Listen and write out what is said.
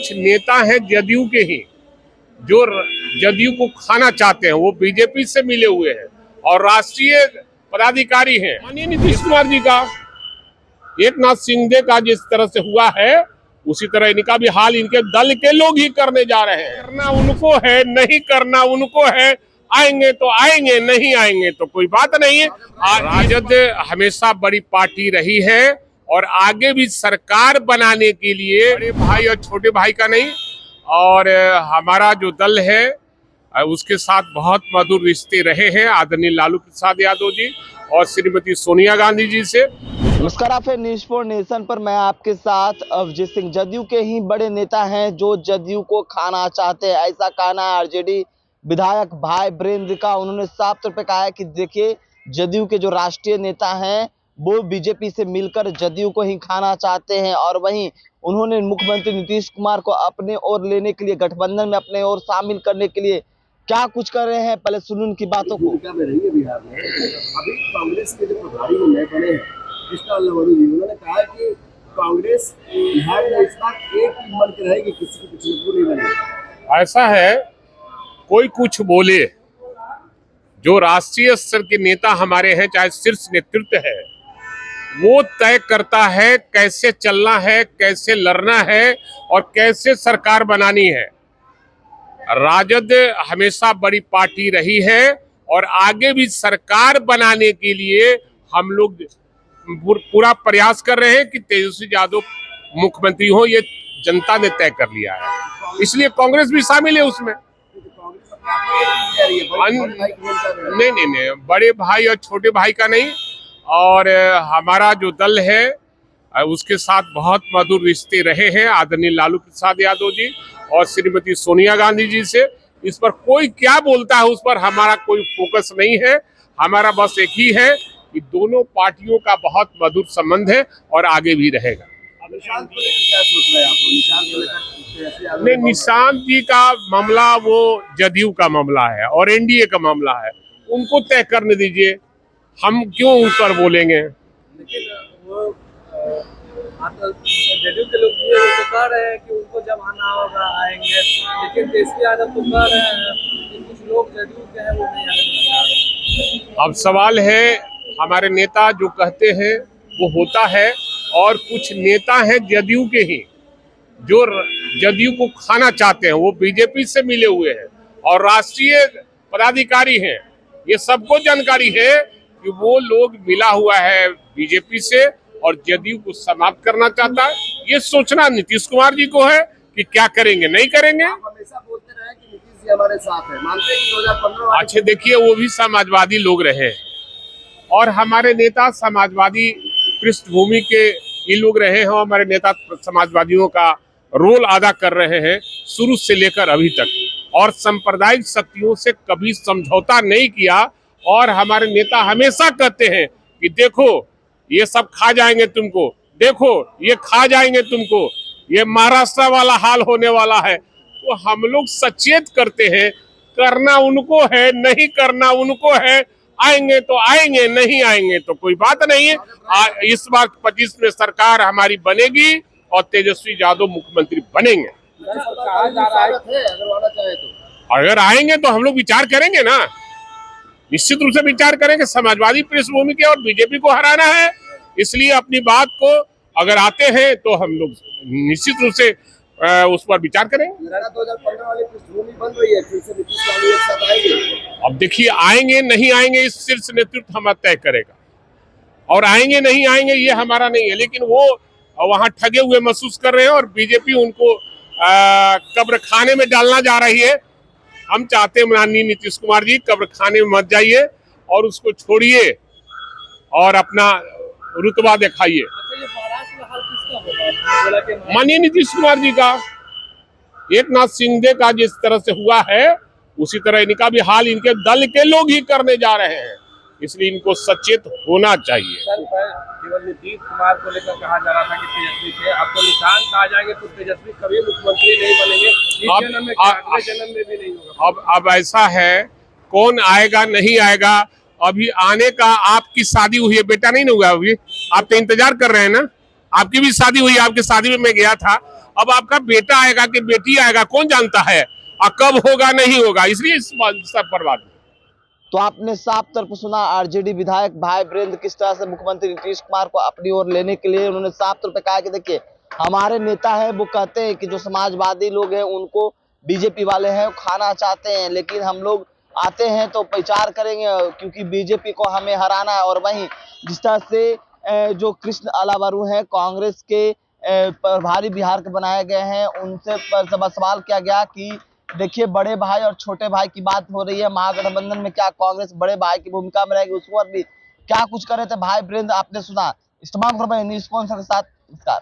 कुछ नेता हैं जदयू के ही जो जदयू को खाना चाहते हैं, वो बीजेपी से मिले हुए हैं और राष्ट्रीय पदाधिकारी हैं। माननीय नीतीश कुमार जी का, एक नाथ शिंदे का जिस तरह से हुआ है उसी तरह इनका भी हाल इनके दल के लोग ही करने जा रहे हैं। करना उनको है, नहीं करना उनको है। आएंगे तो आएंगे, नहीं आएंगे तो कोई बात नहीं है। राजद हमेशा बड़ी पार्टी रही है और आगे भी सरकार बनाने के लिए बड़े भाई और छोटे भाई का नहीं, और हमारा जो दल है उसके साथ बहुत मधुर रिश्ते रहे हैं आदरणीय लालू प्रसाद यादव जी और श्रीमती सोनिया गांधी जी से। नमस्कार, आप है न्यूज़ फॉर नेशन पर। मैं आपके साथ अभिजीत सिंह। जदयू के ही बड़े नेता हैं जो जदयू को खाना चाहते हैं, ऐसा कहना है आरजेडी विधायक भाई ब्रेंद्र का। उन्होंने साफ तौर पे कहा है कि देखिए, जदयू के जो राष्ट्रीय नेता हैं वो बीजेपी से मिलकर जदयू को ही खाना चाहते हैं, और वहीं उन्होंने मुख्यमंत्री नीतीश कुमार को अपने ओर लेने के लिए, गठबंधन में अपने ओर शामिल करने के लिए क्या कुछ कर रहे हैं। पहले सुन उनकी बातों को। बिहार में अभी कांग्रेस के जो प्रभारी नए बने हैं कृष्णा लवानी जी, उन्होंने कहा कि कांग्रेस बिहार में इस बार एक ही मन के रहेगी, किसी की कुछ नहीं बनेगा। ऐसा है, कोई कुछ बोले, जो राष्ट्रीय स्तर के नेता हमारे हैं, चाहे शीर्ष नेतृत्व है, वो तय करता है कैसे चलना है, कैसे लड़ना है और कैसे सरकार बनानी है। राजद हमेशा बड़ी पार्टी रही है और आगे भी सरकार बनाने के लिए हम लोग पूरा प्रयास कर रहे हैं कि तेजस्वी यादव मुख्यमंत्री हो। ये जनता ने तय कर लिया है, इसलिए कांग्रेस भी शामिल है उसमें। नहीं, बड़े भाई और छोटे भाई का नहीं, और हमारा जो दल है उसके साथ बहुत मधुर रिश्ते रहे हैं आदरणीय लालू प्रसाद यादव जी और श्रीमती सोनिया गांधी जी से। इस पर कोई क्या बोलता है उस पर हमारा कोई फोकस नहीं है। हमारा बस एक ही है कि दोनों पार्टियों का बहुत मधुर संबंध है और आगे भी रहेगा। निशांत को लेकर क्या सोच रहे हैं आप? नहीं, निशांत जी का मामला वो जदयू का मामला है और एनडीए का मामला है, उनको तय करने दीजिए, हम क्यों उस पर बोलेंगे। लेकिन वो जदयू के लोग ये तो कह रहे हैं कि उनको जब आना होगा आएंगे, लेकिन तेजस्वी यादव तो कह रहे हैं कि कुछ लोग जदयू के हैं वो नहीं आने। अब सवाल है, हमारे नेता जो कहते हैं वो होता है, और कुछ नेता हैं जदयू के ही जो जदयू को खाना चाहते हैं, वो बीजेपी से मिले हुए हैं और राष्ट्रीय पदाधिकारी हैं। ये सबको जानकारी है कि वो लोग मिला हुआ है बीजेपी से और जदयू को समाप्त करना चाहता है। ये सोचना नीतीश कुमार जी को है कि क्या करेंगे, नहीं करेंगे। आप हमेशा बोलते रहे कि नीतीश जी हमारे साथ है, मानते हैं कि 2015। अच्छा देखिए, वो भी समाजवादी लोग रहे और हमारे नेता समाजवादी पृष्ठभूमि के ये लोग रहे हैं। हमारे नेता समाजवादियों का रोल अदा कर रहे हैं शुरू से लेकर अभी तक, और सांप्रदायिक शक्तियों से कभी समझौता नहीं किया। और हमारे नेता हमेशा कहते हैं कि देखो ये सब खा जाएंगे तुमको, देखो ये खा जाएंगे तुमको, ये महाराष्ट्र वाला हाल होने वाला है। तो हम लोग सचेत करते हैं, करना उनको है, नहीं करना उनको है। आएंगे तो आएंगे, नहीं आएंगे तो कोई बात नहीं है। इस बार 25 में सरकार हमारी बनेगी और तेजस्वी यादव मुख्यमंत्री बनेंगे। अगर आएंगे तो हम लोग विचार करेंगे ना, निश्चित रूप से विचार करेंगे। समाजवादी पृष्ठभूमि के और बीजेपी को हराना है, इसलिए अपनी बात को अगर आते हैं तो हम लोग निश्चित रूप से उस पर विचार करेंगे। 2015 वाली पृष्ठभूमि बन रही है, फिर से नीतीश लालू एक साथ आएंगे। अब देखिए, आएंगे नहीं आएंगे इस शीर्ष नेतृत्व हमारा तय करेगा, और आएंगे नहीं आएंगे ये हमारा नहीं है। लेकिन वो वहां ठगे हुए महसूस कर रहे हैं और बीजेपी उनको कब्र खाने में डालना जा रही है। हम चाहते हैं माननीय नीतीश कुमार जी, कब्र खाने में मत जाइए और उसको छोड़िए और अपना रुतबा दिखाइए। माननीय नीतीश कुमार जी का, एक नाथ शिंदे का जिस तरह से हुआ है उसी तरह इनका भी हाल इनके दल के लोग ही करने जा रहे हैं, इसलिए इनको सचेत होना चाहिए। केवल नीतीश कुमार को लेकर कहा जा रहा था कि तेजस्वी थे, अब तो निशांत आ जाएंगे तो तेजस्वी कभी मुख्यमंत्री नहीं बनेंगे, इस जन्म में अगले जन्म में भी नहीं होगा। अब ऐसा है, कौन आएगा नहीं आएगा, अभी आने का। आपकी शादी हुई है, बेटा नहीं हुआ अभी, आप तो इंतजार कर रहे हैं ना। आपकी भी शादी हुई, आपकी शादी में मैं गया था। अब आपका बेटा आएगा कि बेटी आएगा कौन जानता है, और कब होगा नहीं होगा, इसलिए इस सब पर बात। तो आपने साफ तौर पर सुना आरजेडी विधायक भाई वीरेंद्र किस तरह से मुख्यमंत्री नीतीश कुमार को अपनी ओर लेने के लिए उन्होंने साफ तौर पर कहा कि देखिए हमारे नेता है वो कहते हैं कि जो समाजवादी लोग हैं उनको बीजेपी वाले हैं खाना चाहते हैं, लेकिन हम लोग आते हैं तो विचार करेंगे क्योंकि बीजेपी को हमें हराना है। और वहीं जिस तरह से जो कृष्ण अलावरू हैं कांग्रेस के प्रभारी बिहार के बनाए गए हैं, उनसे सवाल किया गया कि देखिए बड़े भाई और छोटे भाई की बात हो रही है, महागठबंधन में क्या कांग्रेस बड़े भाई की भूमिका में रहेगी, उस पर भी क्या कुछ कर रहे थे भाई वीरेंद्र, आपने सुना। इस तमाम खबरें न्यूज़ स्पॉन्सर के साथ। नमस्कार।